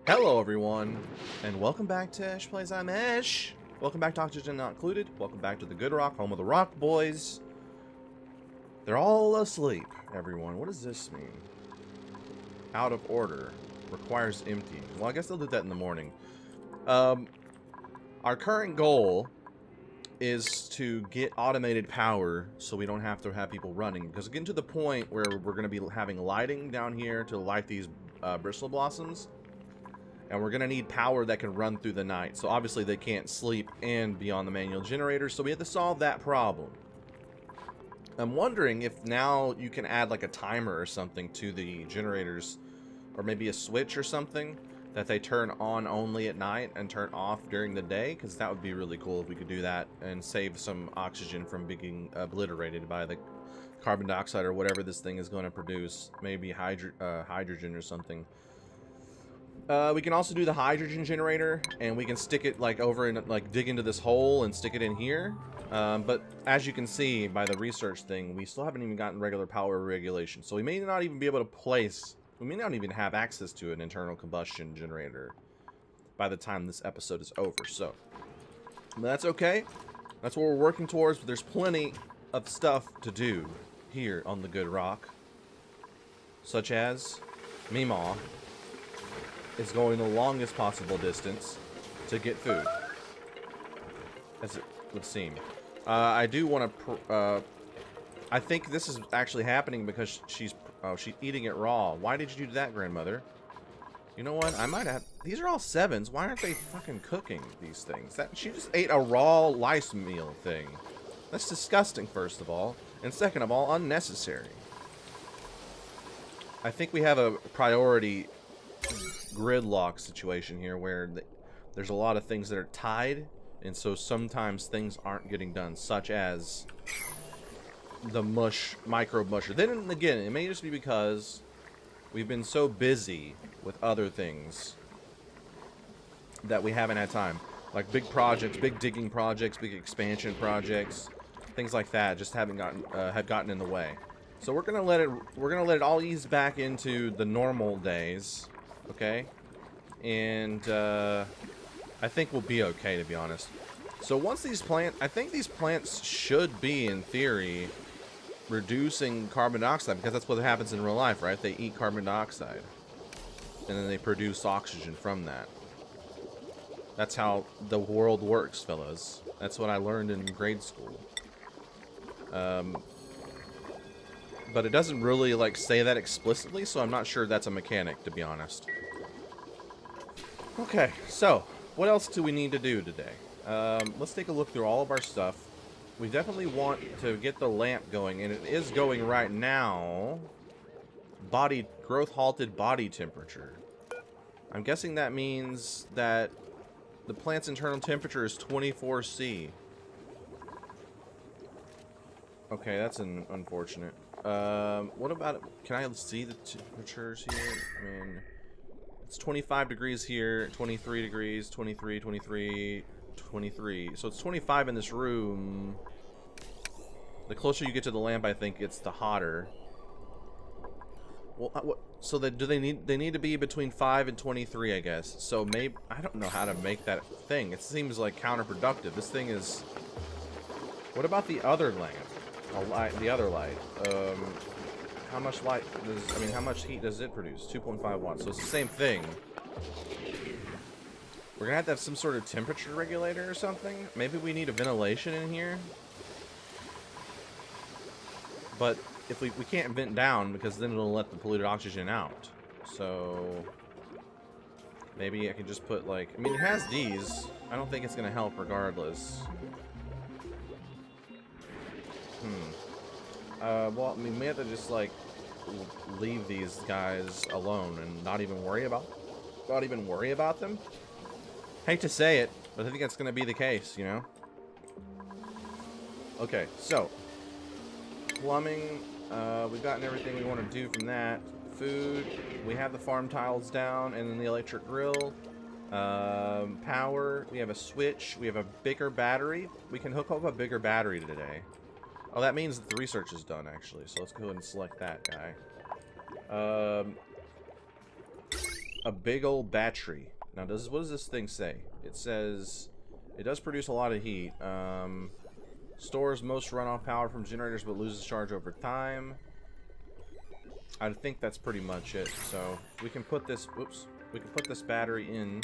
Hello everyone, and welcome back to Ash Plays I'm Ash. Welcome back to Oxygen Not Included. Welcome back to the Good Rock, home of the Rock Boys. They're all asleep, everyone. What does this mean? Out of order. Requires emptying. Well, I guess they'll do that in the morning. Our current goal is to get automated power so we don't have to have people running. Because getting to the point where we're going to be having lighting down here to light these bristle blossoms. And we're going to need power that can run through the night. So obviously they can't sleep and be on the manual generator. So we have to solve that problem. I'm wondering if now you can add like a timer or something to the generators. Or maybe a switch or something that they turn on only at night and turn off during the day. Because that would be really cool if we could do that and save some oxygen from being obliterated by the carbon dioxide or whatever this thing is going to produce. Maybe hydrogen or something. We can also do the hydrogen generator, and we can stick it like over and like dig into this hole and stick it in here. But as you can see by the research thing, we still haven't even gotten regular power regulation. So we may not even be able to place, we may not even have access to an internal combustion generator by the time this episode is over. So but that's okay. That's what we're working towards. But there's plenty of stuff to do here on the Good Rock, such as Meemaw is going the longest possible distance to get food, as it would seem. I do want to. I think this is actually happening because she's eating it raw. Why did you do that, grandmother? You know what? I might have. These are all 7s. Why aren't they fucking cooking these things? That she just ate a raw lice meal thing. That's disgusting. First of all, and second of all, unnecessary. I think we have a priority gridlock situation here where there's a lot of things that are tied, and so sometimes things aren't getting done, such as the microbe musher. Then again, it may just be because we've been so busy with other things that we haven't had time, like big projects, big digging projects, big expansion projects, things like that just haven't gotten in the way. So we're gonna let it all ease back into the normal days. Okay, and I think we'll be okay, to be honest. So once these plants, I think these plants should be, in theory, reducing carbon dioxide, because that's what happens in real life, right? They eat carbon dioxide, and then they produce oxygen from that. That's how the world works, fellas. That's what I learned in grade school. But it doesn't really like say that explicitly, so I'm not sure that's a mechanic, to be honest. Okay, so what else do we need to do today? Let's take a look through all of our stuff. We definitely want to get the lamp going, and it is going right now. Growth halted body temperature. I'm guessing that means that the plant's internal temperature is 24°C. Okay, that's unfortunate. What about it? Can I see the temperatures here? I mean, it's 25 degrees here, 23 degrees, 23, 23, 23. So it's 25 in this room. The closer you get to the lamp, I think it's the hotter. Well, so they need to be between 5 and 23, I guess. So maybe I don't know how to make that thing. It seems like counterproductive. This thing is. What about the other lamp? The other light. How much light does, I mean, how much heat does it produce? 2.5 watts. So it's the same thing. We're gonna have to have some sort of temperature regulator or something. Maybe we need a ventilation in here. But if we can't vent down, because then it'll let the polluted oxygen out. So maybe I can just put like, I mean, it has these. I don't think it's gonna help regardless. Well, I mean, we have to just like leave these guys alone and not even worry about them. Hate to say it, but I think that's going to be the case, you know. Okay, so plumbing, we've gotten everything we want to do from that. Food, we have the farm tiles down, and then the electric grill. Power, we have a switch, we have a bigger battery. We can hook up a bigger battery today. Oh, that means that the research is done, actually. So let's go ahead and select that guy. a big old battery. Now, what does this thing say? It says it does produce a lot of heat. Stores most runoff power from generators, but loses charge over time. I think that's pretty much it. So we can put this. Whoops. We can put this battery in,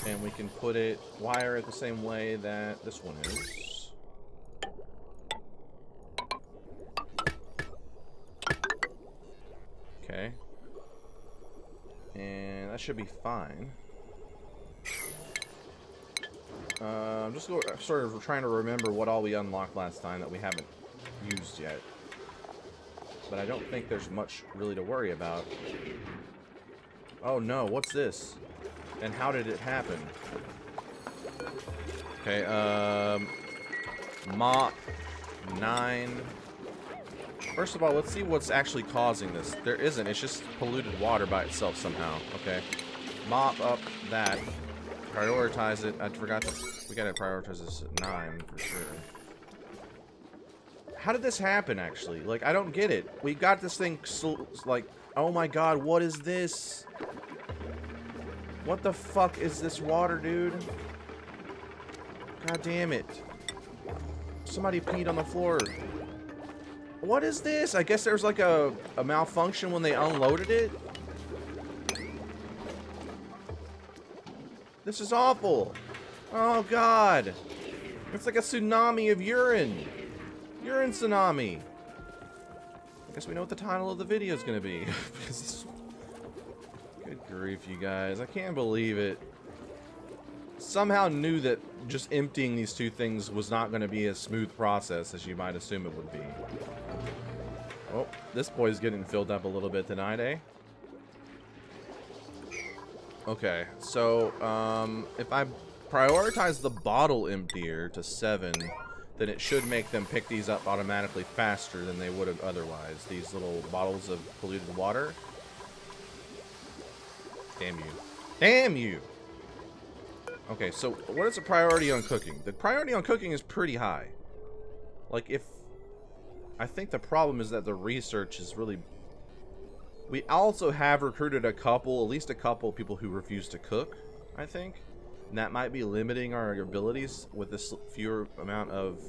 and we can put it wire it the same way that this one is. Okay. And that should be fine. I'm just sort of trying to remember what all we unlocked last time that we haven't used yet. But I don't think there's much really to worry about. Oh no, what's this? And how did it happen? Okay, Mop 9. First of all, let's see what's actually causing this. There isn't, it's just polluted water by itself somehow. Okay. Mop up that. Prioritize it. I forgot to, we gotta prioritize this at 9 for sure. How did this happen, actually? Like, I don't get it. We got this thing, so, like, oh my god, what is this? What the fuck is this water, dude? God damn it. Somebody peed on the floor. What is this? I guess there's like a malfunction when they unloaded it. This is awful. Oh god. It's like a tsunami of urine. Urine tsunami. I guess we know what the title of the video is going to be. Good grief, you guys. I can't believe it. Somehow knew that just emptying these two things was not going to be a smooth process as you might assume it would be. Oh, this boy's getting filled up a little bit tonight, eh? Okay, so, if I prioritize the bottle emptier to 7, then it should make them pick these up automatically faster than they would have otherwise. These little bottles of polluted water. Damn you. Damn you! Okay, so what is the priority on cooking? The priority on cooking is pretty high. Like, if... I think the problem is that the research is really... We also have recruited at least a couple people who refuse to cook, I think. And that might be limiting our abilities with this fewer amount of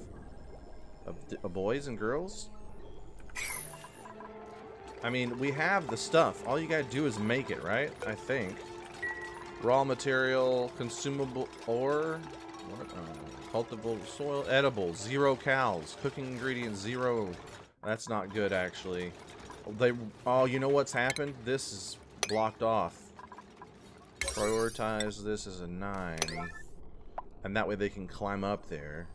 boys and girls. I mean, we have the stuff. All you gotta do is make it, right? I think. Raw material, consumable ore, what? Cultivable soil, edible, 0 cows, cooking ingredients 0. That's not good, actually. Oh, you know what's happened? This is blocked off. Prioritize this as a 9. And that way they can climb up there.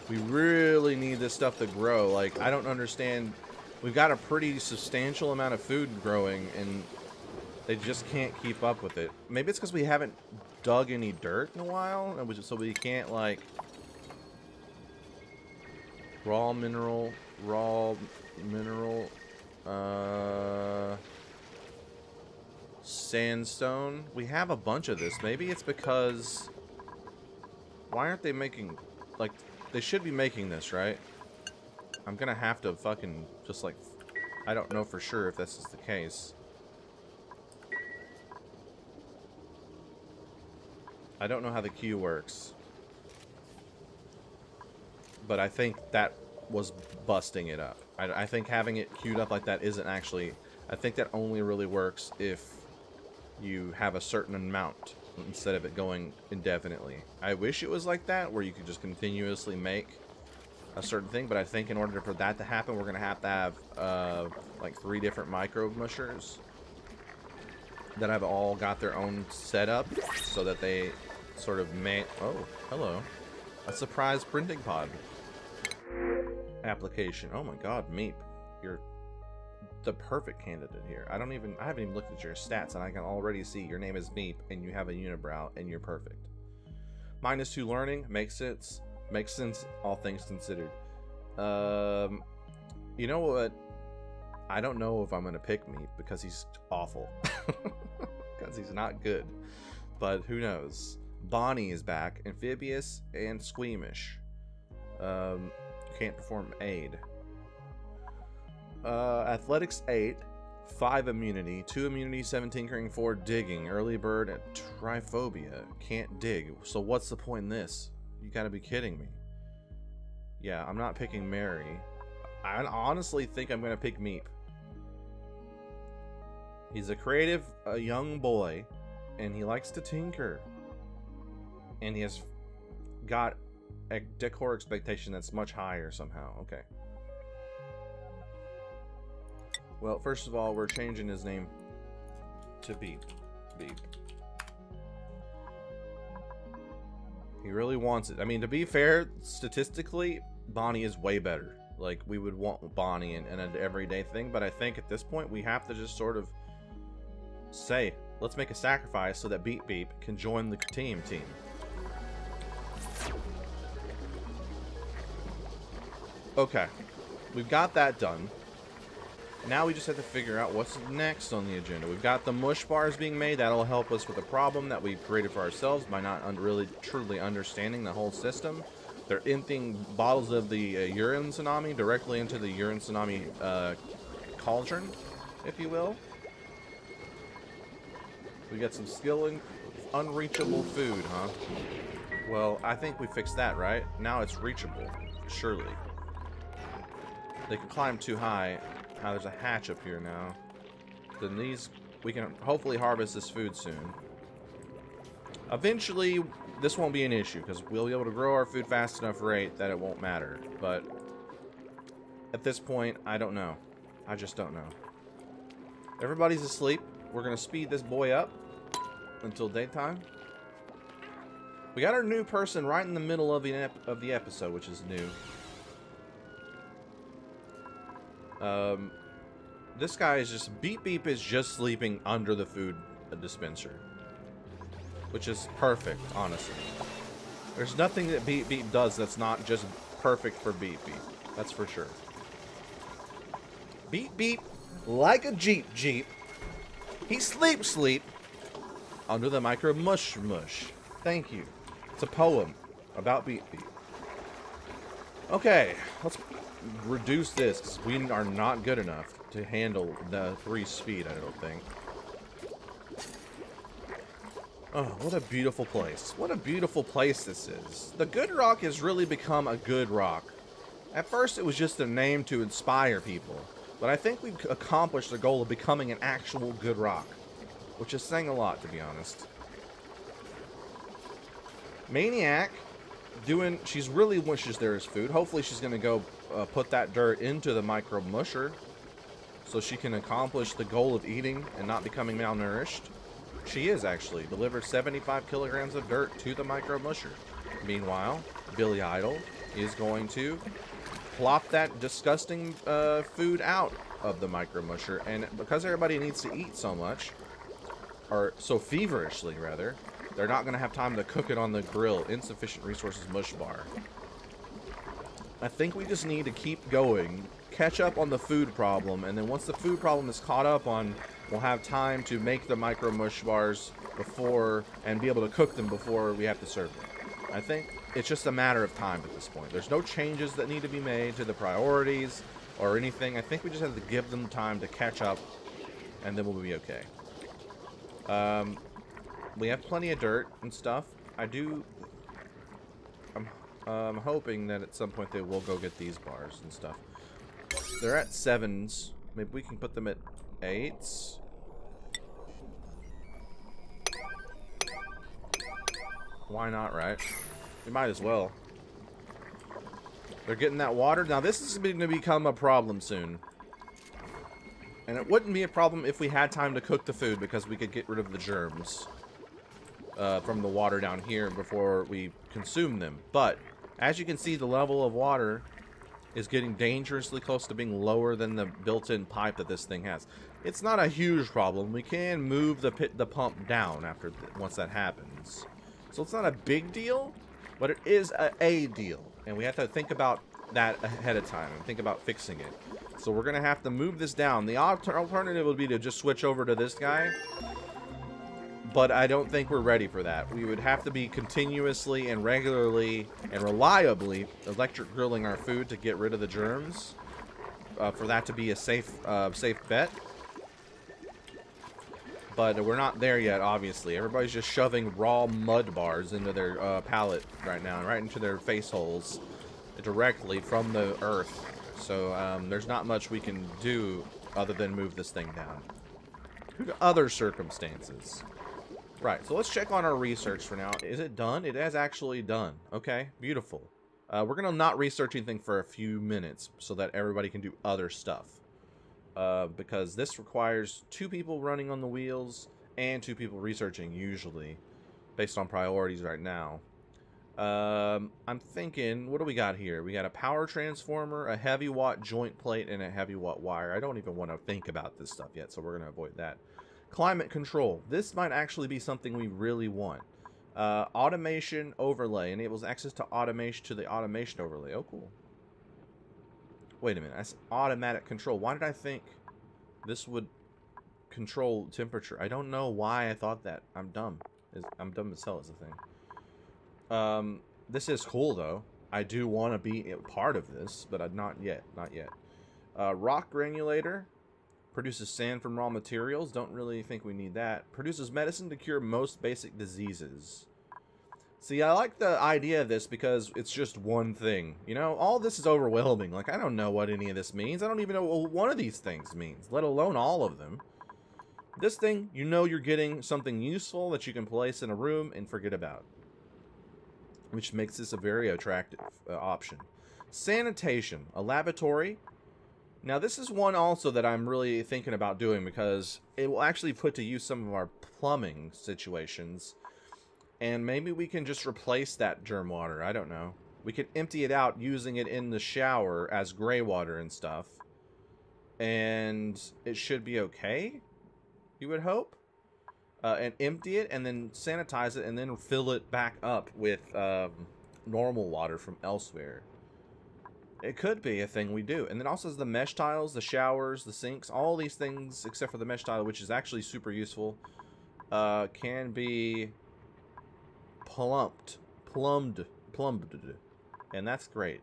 We really need this stuff to grow. Like, I don't understand. We've got a pretty substantial amount of food growing, and they just can't keep up with it. Maybe it's because we haven't dug any dirt in a while, and so we can't, like... Raw mineral, sandstone. We have a bunch of this. Maybe it's because... Why aren't they making... Like, they should be making this, right? I'm gonna have to fucking just, like... I don't know for sure if this is the case. I don't know how the queue works. But I think that was busting it up. I think having it queued up like that isn't actually... I think that only really works if you have a certain amount instead of it going indefinitely. I wish it was like that, where you could just continuously make a certain thing, but I think in order for that to happen, we're going to have like 3 different micro mushers that have all got their own setup so that they sort of may... Oh, hello. A surprise printing pod. Application. Oh my god, Meep. You're the perfect candidate here. I haven't even looked at your stats, and I can already see your name is Meep, and you have a unibrow, and you're perfect. -2 learning. Makes sense. Makes sense, all things considered. You know what? I don't know if I'm gonna pick Meep, because he's awful. Because he's not good. But who knows? Bonnie is back. Amphibious and squeamish. can't perform aid. Athletics 8, 5 immunity, 2 immunity, 7 tinkering, 4 digging, early bird, and triphobia. Can't dig. So what's the point in this? You gotta be kidding me. Yeah, I'm not picking Mary. I honestly think I'm gonna pick Meep. He's a creative, young boy, and he likes to tinker. And he has got a decor expectation that's much higher somehow. Okay. Well, first of all, we're changing his name to Beep. Beep. He really wants it. I mean, to be fair, statistically, Bonnie is way better. Like, we would want Bonnie in an everyday thing, but I think at this point, we have to just sort of say, let's make a sacrifice so that Beep Beep can join the team. Okay. We've got that done. Now we just have to figure out what's next on the agenda. We've got the mush bars being made. That'll help us with a problem that we've created for ourselves by not really truly understanding the whole system. They're emptying bottles of the urine tsunami directly into the urine tsunami cauldron, if you will. We got some skilling, unreachable food, huh? Well, I think we fixed that, right? Now it's reachable, surely. They can climb too high. Now there's a hatch up here now. Then these, we can hopefully harvest this food soon. Eventually, this won't be an issue because we'll be able to grow our food fast enough rate that it won't matter. But at this point, I don't know. I just don't know. Everybody's asleep. We're gonna speed this boy up until daytime. We got our new person right in the middle of the episode, which is new. This guy is just Beep Beep is just sleeping under the food dispenser, which is perfect, honestly. There's nothing that Beep Beep does that's not just perfect for Beep Beep. That's for sure. Beep Beep, like a Jeep. He sleep under the micro mush. Thank you. It's a poem about Beep Beep. Okay, let's reduce this because we are not good enough to handle the 3 speed, I don't think. Oh, what a beautiful place. What a beautiful place this is. The good rock has really become a good rock. At first it was just a name to inspire people, but I think we've accomplished the goal of becoming an actual good rock, which is saying a lot, to be honest. Maniac she's really wishes there is food. Hopefully she's gonna go put that dirt into the micro musher so she can accomplish the goal of eating and not becoming malnourished. She is actually delivered 75 kilograms of dirt to the micro musher. Meanwhile, Billy Idol is going to plop that disgusting food out of the micro musher, and because everybody needs to eat so much, or so feverishly rather, they're not going to have time to cook it on the grill. Insufficient resources mush bar. I think we just need to keep going, catch up on the food problem, and then once the food problem is caught up on, we'll have time to make the micro mush bars before, and be able to cook them before we have to serve them. I think it's just a matter of time at this point. There's no changes that need to be made to the priorities or anything. I think we just have to give them time to catch up, and then we'll be okay. We have plenty of dirt and stuff. I'm hoping that at some point they will go get these bars and stuff. They're at 7s. Maybe we can put them at 8s. Why not, right? We might as well. They're getting that water. Now this is going to become a problem soon. And it wouldn't be a problem if we had time to cook the food because we could get rid of the germs from the water down here before we consume them. But as you can see, the level of water is getting dangerously close to being lower than the built-in pipe that this thing has. It's not a huge problem. We can move the pump down after once that happens. So it's not a big deal, but it is a deal. And we have to think about that ahead of time and think about fixing it. So we're going to have to move this down. The alternative would be to just switch over to this guy. but I don't think we're ready for that. We would have to be continuously and regularly and reliably electric grilling our food to get rid of the germs for that to be a safe bet. But we're not there yet, obviously. Everybody's just shoving raw mud bars into their palate right now, right into their face holes directly from the earth. So there's not much we can do other than move this thing down. Due to other circumstances. Right, so let's check on our research for now. Is it done? It is actually done. Okay, beautiful. We're going to not research anything for a few minutes so that everybody can do other stuff. Because this requires 2 people running on the wheels and 2 people researching, usually, based on priorities right now. I'm thinking, what do we got here? We got a power transformer, a heavy watt joint plate, and a heavy watt wire. I don't even want to think about this stuff yet, so we're going to avoid that. Climate control. This might actually be something we really want. Automation overlay enables access to the automation overlay. Oh, cool. Wait a minute. That's automatic control. Why did I think this would control temperature? I don't know why I thought that. I'm dumb. I'm dumb as hell is the thing. This is cool, though. I do want to be a part of this, but not yet. Not yet. Rock granulator. Produces sand from raw materials. Don't really think we need that. Produces medicine to cure most basic diseases. See, I like the idea of this because it's just one thing. You know, all this is overwhelming. Like, I don't know what any of this means. I don't even know what one of these things means, let alone all of them. This thing, you know you're getting something useful that you can place in a room and forget about. Which makes this a very attractive option. Sanitation. A lavatory. Now, this is one also that I'm really thinking about doing because it will actually put to use some of our plumbing situations. And maybe we can just replace that germ water. I don't know. We could empty it out using it in the shower as gray water and stuff. And it should be okay, you would hope. And empty it and then sanitize it and then fill it back up with normal water from elsewhere. It could be a thing we do. And then also the mesh tiles, the showers, the sinks, all these things except for the mesh tile, which is actually super useful, can be plumbed. And that's great.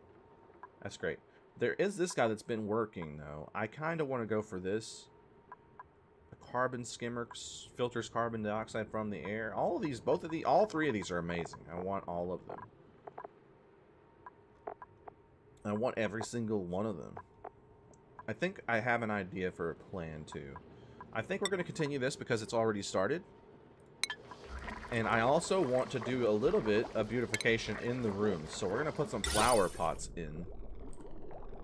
That's great. There is this guy that's been working, though. I kind of want to go for this. A carbon skimmer filters carbon dioxide from the air. All 3 of these are amazing. I want all of them. I want every single one of them. I think I have an idea for a plan, too. I think we're going to continue this because it's already started. And I also want to do a little bit of beautification in the rooms. So we're going to put some flower pots in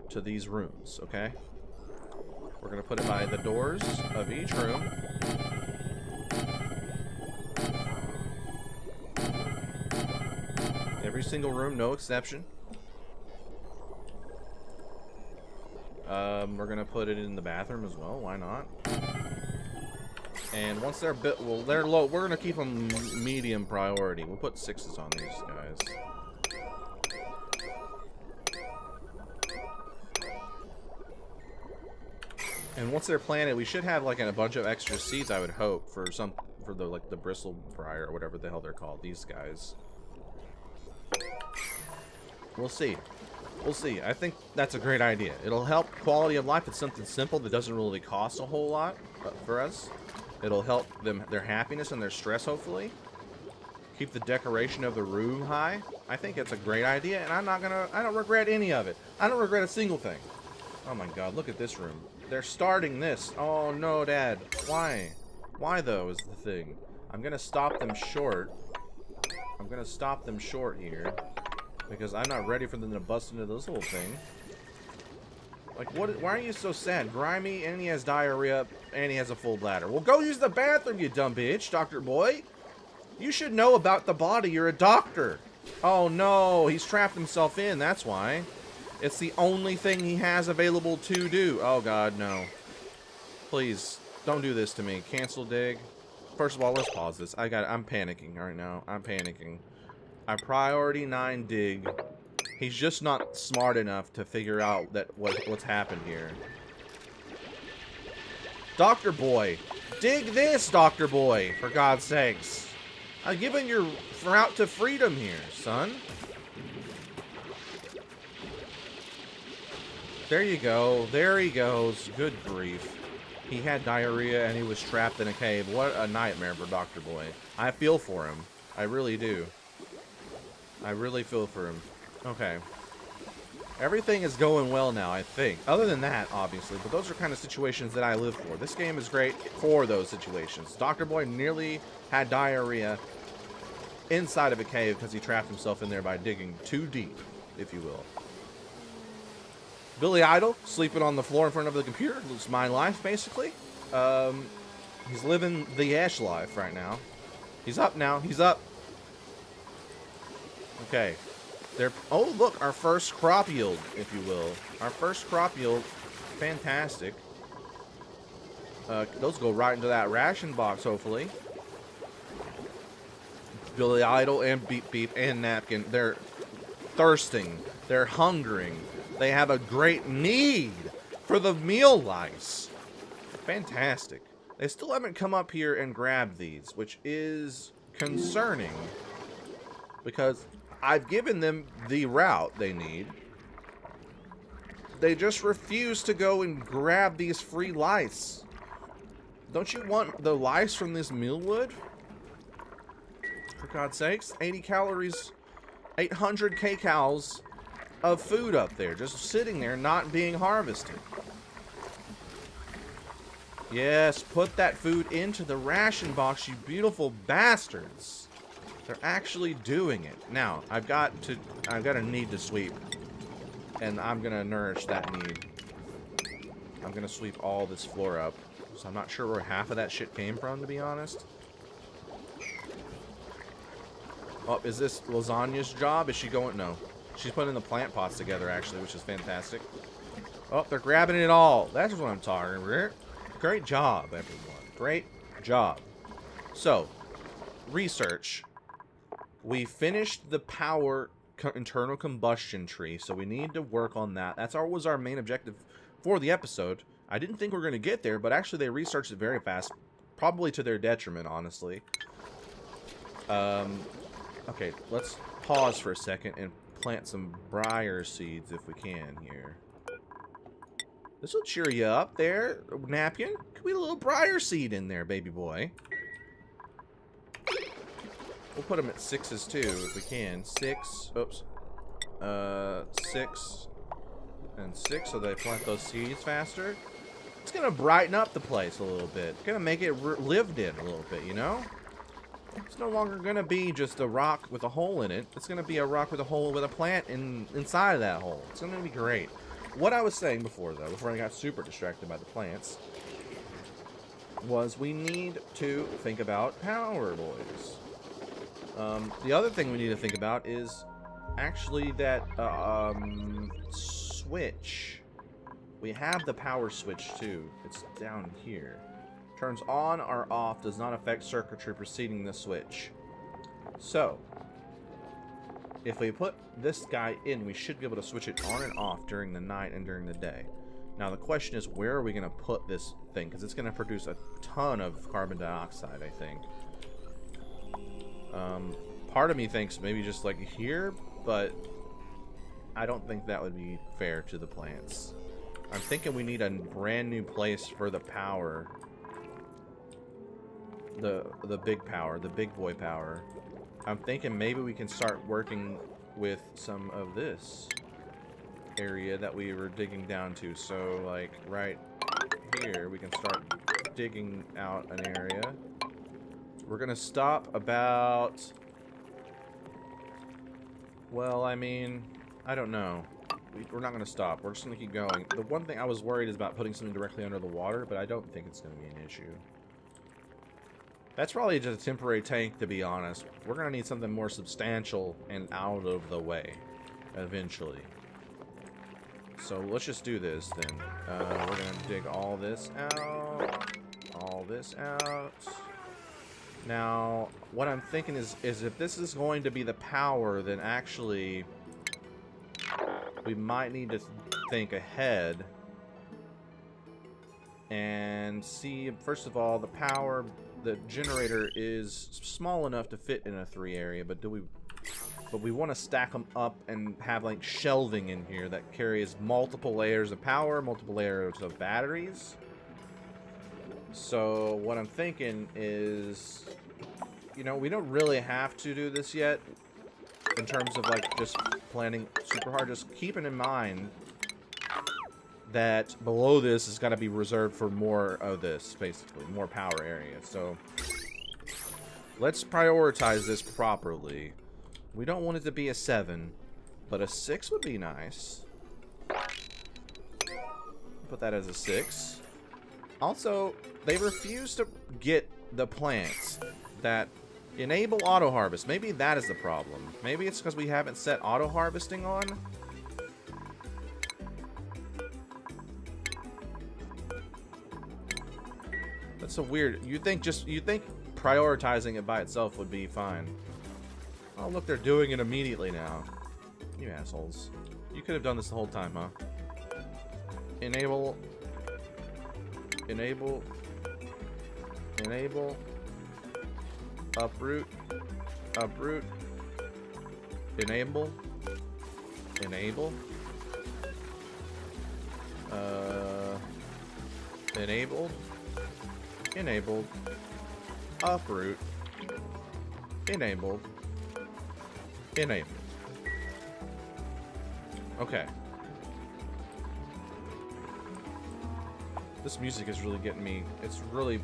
to these rooms, okay? We're going to put it by the doors of each room. Every single room, no exception. We're gonna put it in the bathroom as well. Why not? And once they're built, well, they're low. We're gonna keep them medium priority. We'll put 6s on these guys. And once they're planted, we should have like a bunch of extra seeds. I would hope for the bristle briar or whatever the hell they're called. These guys. We'll see. We'll see. I think that's a great idea. It'll help quality of life. It's something simple that doesn't really cost a whole lot for us. It'll help their happiness and their stress, hopefully. Keep the decoration of the room high. I think it's a great idea, and I don't regret any of it. I don't regret a single thing. Oh my god, look at this room. They're starting this. Oh no, Dad. Why? Why, though, is the thing. I'm gonna stop them short. I'm gonna stop them short here. Because I'm not ready for them to bust into this little thing. Like, why are you so sad? Grimy, and he has diarrhea, and he has a full bladder. Well, go use the bathroom, you dumb bitch, Dr. Boy. You should know about the body. You're a doctor. Oh, no. He's trapped himself in. That's why. It's the only thing he has available to do. Oh, God, no. Please, don't do this to me. Cancel dig. First of all, let's pause this. I'm panicking right now. I'm panicking. I priority 9 dig. He's just not smart enough to figure out that what's happened here. Dr. Boy. Dig this, Dr. Boy, for God's sakes. I'm giving your route to freedom here, son. There you go. There he goes. Good grief. He had diarrhea and he was trapped in a cave. What a nightmare for Dr. Boy. I feel for him. I really do. I really feel for him. Okay. Everything is going well now, I think. Other than that, obviously. But those are kind of situations that I live for. This game is great for those situations. Dr. Boy nearly had diarrhea inside of a cave because he trapped himself in there by digging too deep, if you will. Billy Idol, sleeping on the floor in front of the computer. It's my life, basically. He's living the Ash life right now. He's up now. He's up. Okay. Oh, look, our first crop yield, if you will. Our first crop yield. Fantastic. Those go right into that ration box, hopefully. Billy Idol and Beep Beep and Napkin. They're thirsting. They're hungering. They have a great need for the meal lice. Fantastic. They still haven't come up here and grabbed these, which is concerning. Because I've given them the route they need. They just refuse to go and grab these free lice. Don't you want the lice from this mealwood? For God's sakes, 80 calories, 800 kcals of food up there, just sitting there, not being harvested. Yes, put that food into the ration box, you beautiful bastards. They're actually doing it. Now, I've got a need to sweep. And I'm gonna nourish that need. I'm gonna sweep all this floor up. So I'm not sure where half of that shit came from, to be honest. Oh, is this Lasagna's job? Is she going? No. She's putting the plant pots together, actually, which is fantastic. Oh, they're grabbing it all. That's what I'm talking about. Great job, everyone. Great job. So, research. We finished the power internal combustion tree, so we need to work on that. That was our main objective for the episode. I didn't think we were going to get there, but actually they researched it very fast. Probably to their detriment, honestly. Okay, let's pause for a second and plant some briar seeds if we can here. This will cheer you up there, Napkin. Could be a little briar seed in there, baby boy. We'll put them at 6s too, if we can. 6, oops. 6 and 6, so they plant those seeds faster. It's gonna brighten up the place a little bit. It's gonna make it lived in a little bit, you know? It's no longer gonna be just a rock with a hole in it. It's gonna be a rock with a hole with a plant inside of that hole. It's gonna be great. What I was saying before, though, before I got super distracted by the plants, was we need to think about power, boys. The other thing we need to think about is actually that switch. We have the power switch too. It's down here. Turns on or off, does not affect circuitry preceding the switch. So, if we put this guy in, we should be able to switch it on and off during the night and during the day. Now the question is, where are we going to put this thing? Because it's going to produce a ton of carbon dioxide, I think. Part of me thinks maybe just like here, but I don't think that would be fair to the plants. I'm thinking we need a brand new place for the power. The big power, the big boy power. I'm thinking maybe we can start working with some of this area that we were digging down to. So like right here, we can start digging out an area. We're gonna stop about, well, I mean, I don't know. We're not gonna stop. We're just gonna keep going. The one thing I was worried is about putting something directly under the water, but I don't think it's gonna be an issue. That's probably just a temporary tank, to be honest. We're gonna need something more substantial and out of the way eventually. So let's just do this then. We're gonna dig all this out, all this out. Now, what I'm thinking is if this is going to be the power, then actually we might need to think ahead and see, first of all, the generator is small enough to fit in a 3 area, but we want to stack them up and have like shelving in here that carries multiple layers of power, multiple layers of batteries. So what I'm thinking is, you know, we don't really have to do this yet in terms of like just planning super hard, just keeping in mind that below this is going to be reserved for more of this, basically, more power area. So let's prioritize this properly. We don't want it to be a 7, but a 6 would be nice. Put that as a 6. Also, they refuse to get the plants that enable auto harvest. Maybe that is the problem. Maybe it's because we haven't set auto harvesting on. That's so weird. You think prioritizing it by itself would be fine. Oh, look, they're doing it immediately now. You assholes. You could have done this the whole time, huh? Enable. Enable. Enable. Uproot. Uproot. Enable. Enable. Enabled. Enabled. Uproot. Enabled. Enabled. Okay. This music is really getting me. It's really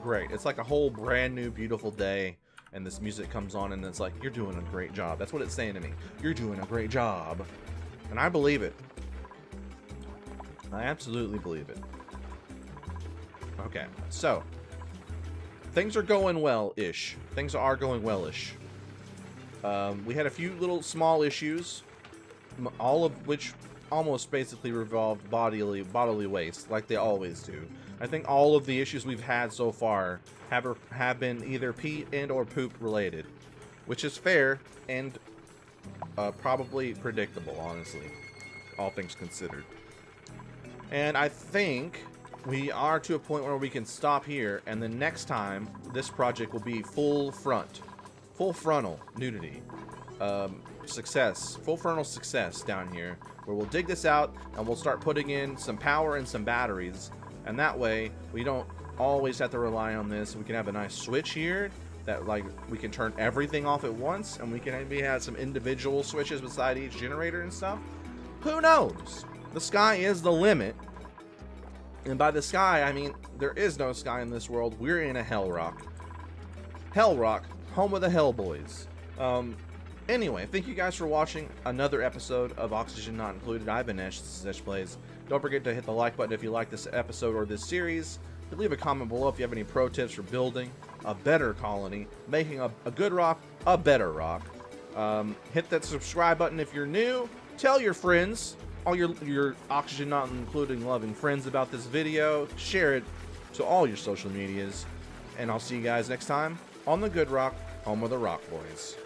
great. It's like a whole brand new beautiful day, and this music comes on and it's like, you're doing a great job. That's what it's saying to me. You're doing a great job. And I believe it. I absolutely believe it. Okay, so things are going well-ish. Things are going well-ish. We had a few little small issues, all of which almost basically revolved bodily waste, like they always do. I think all of the issues we've had so far have been either pee and or poop related, which is fair and probably predictable, honestly, all things considered. And I think we are to a point where we can stop here, and the next time this project will be full frontal nudity, success, full frontal success down here, where we'll dig this out and we'll start putting in some power and some batteries, and that way we don't always have to rely on this. We can have a nice switch here that like we can turn everything off at once, and we can maybe have some individual switches beside each generator and stuff. Who knows? The sky is the limit. And by the sky, I mean there is no sky in this world. We're in a hell rock. Hell rock, home of the Hellboys. Anyway, thank you guys for watching another episode of Oxygen Not Included. I've been Ash, this is Ash Plays. Don't forget to hit the like button if you like this episode or this series. Leave a comment below if you have any pro tips for building a better colony, making a good rock a better rock. Hit that subscribe button if you're new. Tell your friends, all your Oxygen Not Included loving friends about this video. Share it to all your social medias. And I'll see you guys next time on the Good Rock, home of the Rock Boys.